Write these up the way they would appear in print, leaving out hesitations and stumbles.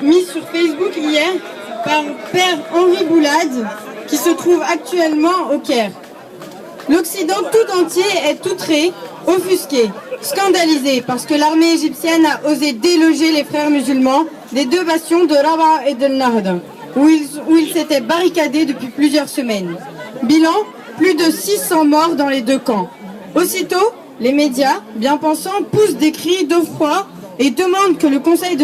Mis sur Facebook hier par Père Henri Boulade, qui se trouve actuellement au Caire. L'Occident tout entier est outré, offusqué, scandalisé parce que l'armée égyptienne a osé déloger les frères musulmans des deux bastions de Rabaa et de Nahda, où ils s'étaient barricadés depuis plusieurs semaines. Bilan, plus de 600 morts dans les deux camps. Aussitôt, les médias, bien pensants, poussent des cris d'effroi et demandent que le Conseil de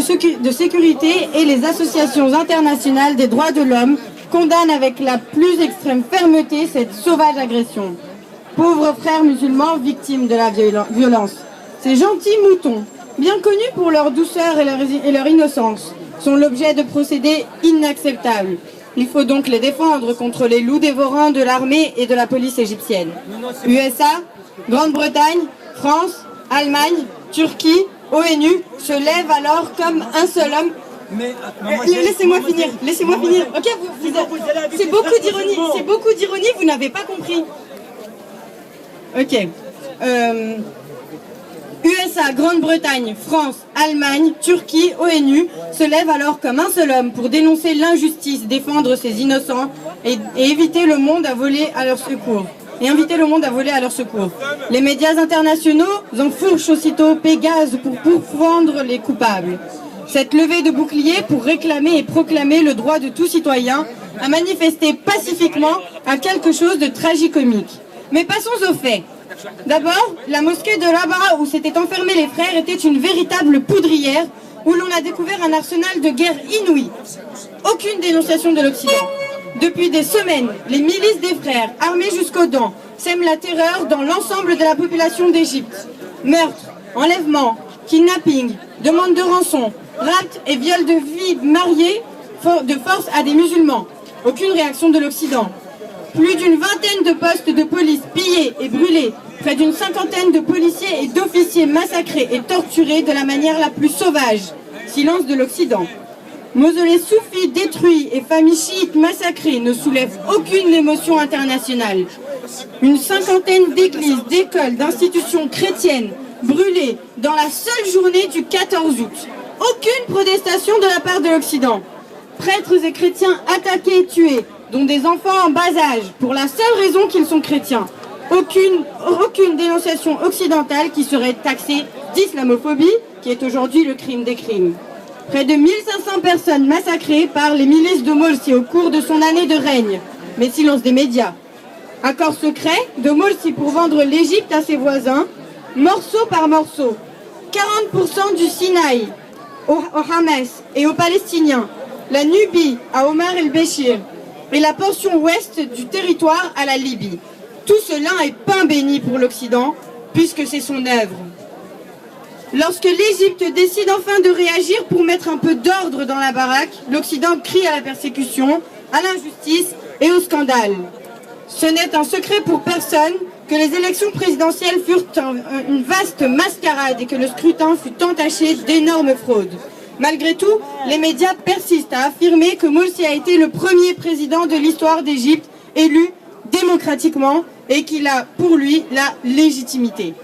sécurité et les associations internationales des droits de l'homme condamnent avec la plus extrême fermeté cette sauvage agression. Pauvres frères musulmans victimes de la violence. Ces gentils moutons, bien connus pour leur douceur et leur innocence, sont l'objet de procédés inacceptables. Il faut donc les défendre contre les loups dévorants de l'armée et de la police égyptienne. USA, Grande-Bretagne, France, Allemagne, Turquie, ONU se lèvent alors comme un seul homme. Laissez-moi finir. Ok, c'est beaucoup d'ironie, vous n'avez pas compris. Ok. USA, Grande-Bretagne, France, Allemagne, Turquie, ONU se lèvent alors comme un seul homme pour dénoncer l'injustice, défendre ces innocents et éviter le monde à voler à leur secours. Les médias internationaux enfourchent aussitôt Pégase pour pourfendre les coupables. Cette levée de bouclier pour réclamer et proclamer le droit de tout citoyen à manifester pacifiquement à quelque chose de tragicomique. Mais passons aux faits. D'abord, la mosquée de Rabaa où s'étaient enfermés les frères était une véritable poudrière où l'on a découvert un arsenal de guerre inouï. Aucune dénonciation de l'Occident. Depuis des semaines, les milices des frères, armés jusqu'aux dents, sèment la terreur dans l'ensemble de la population d'Égypte. Meurtres, enlèvements, kidnapping, demandes de rançon, rapts et viols de filles mariées de force à des musulmans. Aucune réaction de l'Occident. Plus d'une vingtaine de postes de police pillés et brûlés, près d'une cinquantaine de policiers et d'officiers massacrés et torturés de la manière la plus sauvage. Silence de l'Occident. Mausolées soufis détruits et familles chiites massacrées ne soulèvent aucune émotion internationale. Une cinquantaine d'églises, d'écoles, d'institutions chrétiennes brûlées dans la seule journée du 14 août. Aucune protestation de la part de l'Occident. Prêtres et chrétiens attaqués et tués, dont des enfants en bas âge, pour la seule raison qu'ils sont chrétiens. Aucune dénonciation occidentale qui serait taxée d'islamophobie, qui est aujourd'hui le crime des crimes. Près de 1500 personnes massacrées par les milices de Morsi au cours de son année de règne. Mais silence des médias. Accord secret de Morsi pour vendre l'Égypte à ses voisins, morceau par morceau. 40% du Sinaï au Hamas et aux Palestiniens. La Nubie à Omar el-Béchir. Et la portion ouest du territoire à la Libye. Tout cela est pain béni pour l'Occident, puisque c'est son œuvre. Lorsque l'Égypte décide enfin de réagir pour mettre un peu d'ordre dans la baraque, l'Occident crie à la persécution, à l'injustice et au scandale. Ce n'est un secret pour personne que les élections présidentielles furent une vaste mascarade et que le scrutin fut entaché d'énormes fraudes. Malgré tout, les médias persistent à affirmer que Morsi a été le premier président de l'histoire d'Égypte élu démocratiquement et qu'il a pour lui la légitimité.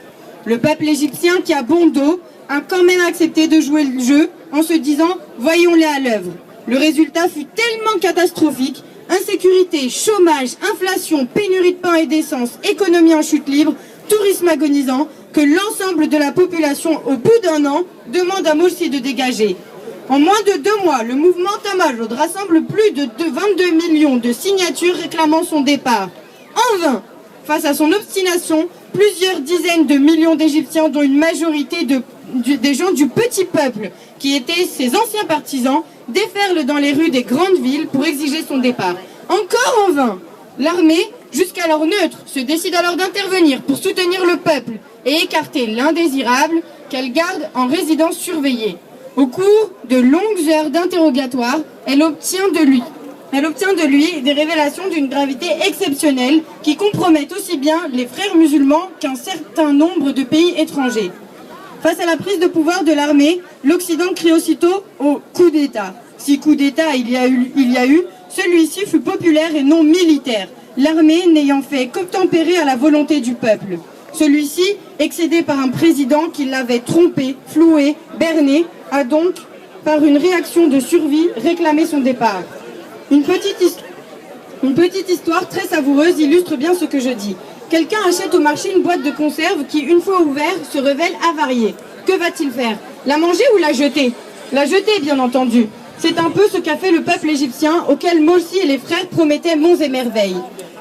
Le peuple égyptien qui a bon dos a quand même accepté de jouer le jeu en se disant « voyons-les à l'œuvre ». Le résultat fut tellement catastrophique, insécurité, chômage, inflation, pénurie de pain et d'essence, économie en chute libre, tourisme agonisant, que l'ensemble de la population, au bout d'un an, demande à Morsi de dégager. En moins de 2 mois, le mouvement Tamarod rassemble plus de 22 millions de signatures réclamant son départ. En vain, face à son obstination, plusieurs dizaines de millions d'Égyptiens, dont une majorité des gens du petit peuple, qui étaient ses anciens partisans, déferlent dans les rues des grandes villes pour exiger son départ. Encore en vain, l'armée, jusqu'alors neutre, se décide alors d'intervenir pour soutenir le peuple et écarter l'indésirable qu'elle garde en résidence surveillée. Au cours de longues heures d'interrogatoire, elle obtient de lui des révélations d'une gravité exceptionnelle qui compromettent aussi bien les frères musulmans qu'un certain nombre de pays étrangers. Face à la prise de pouvoir de l'armée, l'Occident crie aussitôt au coup d'État. Si coup d'État il y a eu, celui-ci fut populaire et non militaire, l'armée n'ayant fait qu'obtempérer à la volonté du peuple. Celui-ci, excédé par un président qui l'avait trompé, floué, berné, a donc par une réaction de survie, réclamer son départ. Une petite histoire très savoureuse illustre bien ce que je dis. Quelqu'un achète au marché une boîte de conserve qui, une fois ouverte, se révèle avariée. Que va-t-il faire? La manger ou la jeter? La jeter, bien entendu. C'est un peu ce qu'a fait le peuple égyptien, auquel Morsi et les frères promettaient monts et merveilles.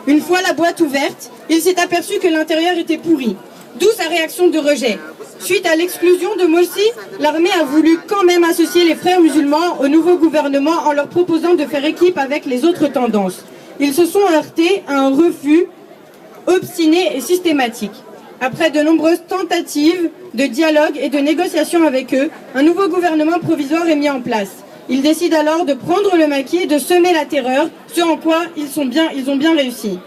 Une fois la boîte ouverte, il s'est aperçu que l'intérieur était pourri. D'où sa réaction de rejet. Suite à l'exclusion de Morsi, l'armée a voulu quand même associer les frères musulmans au nouveau gouvernement en leur proposant de faire équipe avec les autres tendances. Ils se sont heurtés à un refus obstiné et systématique. Après de nombreuses tentatives de dialogue et de négociation avec eux, un nouveau gouvernement provisoire est mis en place. Ils décident alors de prendre le maquis et de semer la terreur, ce en quoi ils ont bien réussi.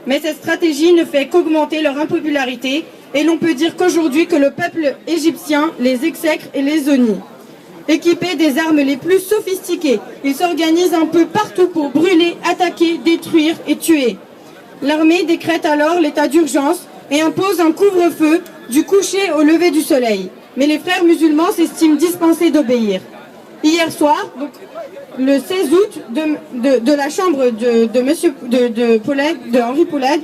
Mais cette stratégie ne fait qu'augmenter leur impopularité et l'on peut dire qu'aujourd'hui que le peuple égyptien les exècre et les zonit. Équipés des armes les plus sophistiquées, ils s'organisent un peu partout pour brûler, attaquer, détruire et tuer. L'armée décrète alors l'état d'urgence et impose un couvre-feu du coucher au lever du soleil. Mais les frères musulmans s'estiment dispensés d'obéir. Hier soir, donc, le 16 août, de la chambre de Henri Poulag,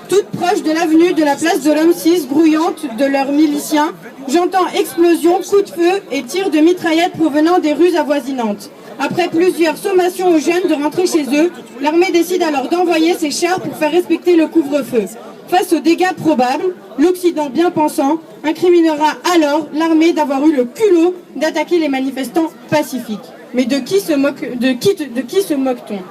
toute proche de l'avenue de la place de l'Homme 6, grouillante de leurs miliciens, j'entends explosions, coups de feu et tirs de mitraillettes provenant des rues avoisinantes. Après plusieurs sommations aux jeunes de rentrer chez eux, l'armée décide alors d'envoyer ses chars pour faire respecter le couvre-feu. Face aux dégâts probables, l'Occident bien pensant incriminera alors l'armée d'avoir eu le culot d'attaquer les manifestants pacifiques. Mais de qui se moque-t-on?